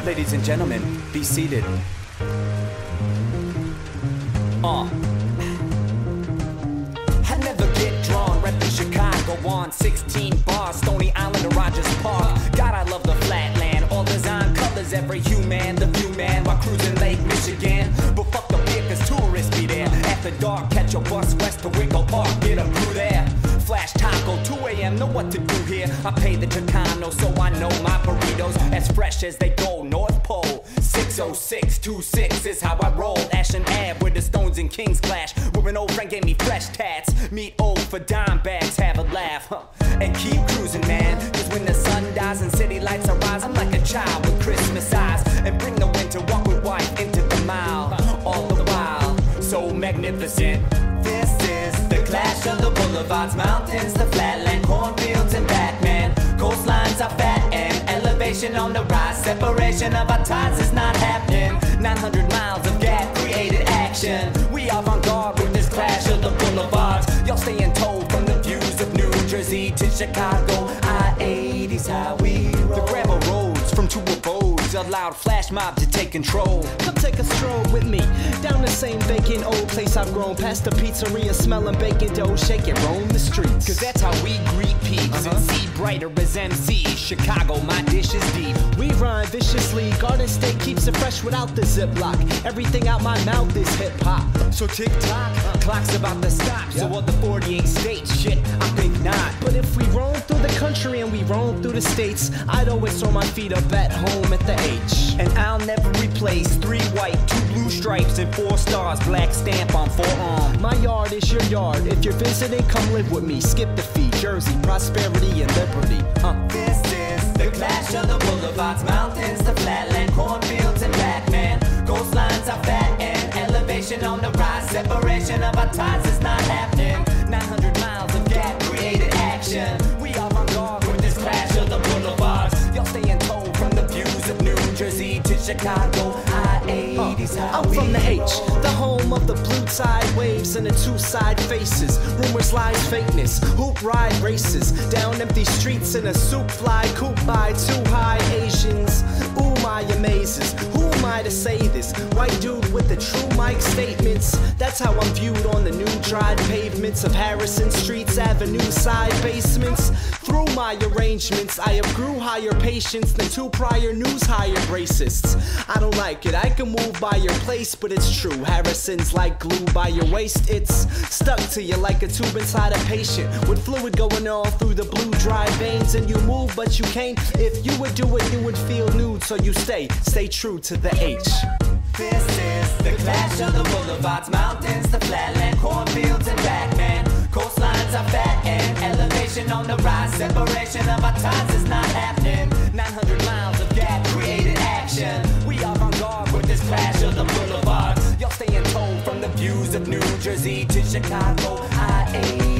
Ladies and gentlemen, be seated. I never get drawn, reppin' Chicago on 16 bars, Stony Island or Rogers Park. God, I love the flatland, all design colors, every hue man, the view man, while cruising Lake Michigan. But fuck the beer, cause tourists be there. After dark, catch a bus west to Winkle Park, get a brew there. Flash taco, 2 a.m., know what to do here. I pay the Chicano, so I know my burritos as fresh as they go, North Pole. 60626 is how I roll. Ashland Ave, where the Stones and Kings clash. Where an old friend gave me fresh tats. Meet old for dime bags, have a laugh, and keep cruising, man. Cause when the sun dies and city lights arise, I'm like a child with Christmas eyes. And bring the winter, walk with wife into the mile. All the while, so magnificent. This is the clash of the boulevards, mountains, the flatland, cornfields and Batman. Coastlines are fat and elevation on the rise. Separation of our ties is not happening. 900 miles of gap created action. We avant-garde with this clash of the boulevards. Y'all stay in tow from the views of New Jersey to Chicago. I-80's how we roll. The gravel roads from two abodes allowed flash mob to take control. Come take a stroll with me down the same vacant old place I've grown. Past the pizzeria, smelling bacon dough, shaking, roam the streets. Cause that's how we greet peeps and see brighter as MCs. Chicago, my dish is deep. We rhyme viciously, Garden State keeps it fresh without the ziplock. Everything out my mouth is hip-hop. So tick-tock, clock's about to stop. So all the 48 states, shit, I think not. But if we roam through the country and we roam through the states, I'd always throw my feet up at home at the H. And I'll never replace 3 white, 2 blue stripes and 4 stars, black stamp on forearm. My yard is your yard. If you're visiting, come live with me. Skip the fee, Jersey, prosperity and liberty. This is the clash of the boulevards, mountains, the flatland, cornfields and Batman. Coastlines are fat and elevation on the rise. Separation of our ties is not happening. 900 miles of gap created action. We avant-garde with this clash of the boulevards. Y'all stay in tow from the views of New Jersey to Chicago. I-80's how I'm from the H, roll. the home of the blue tide waves and the 2 side faces. Rumors, lies, fakeness, hoop ride races. Down empty streets in a soup fly coupe by 2 high Asians. Ooh, my amazes. Who am I to say this? White dude with the true mic statements. That's how I'm viewed on the new dried pavements of Harrison Street's Avenue side basements. Through my arrangements, I have grew higher patience than 2 prior news hired racists. I don't like it, I can move by your place, but it's true. Harrison's like glue by your waist, it's stuck to you like a tube inside a patient, with fluid going all through the blue dry veins. And you move, but you can't. If you would do it, you would feel nude, so you stay true to the H. This is the clash of the boulevards, mountains, the flatland, cornfields and Batman. Coastlines are fat and elevation on the rise. Separation of our ties is not happening. 900 miles of gap created action. We avant-garde with this clash of the boulevards. Y'all stay in tow from the views of New Jersey to Chicago. I-80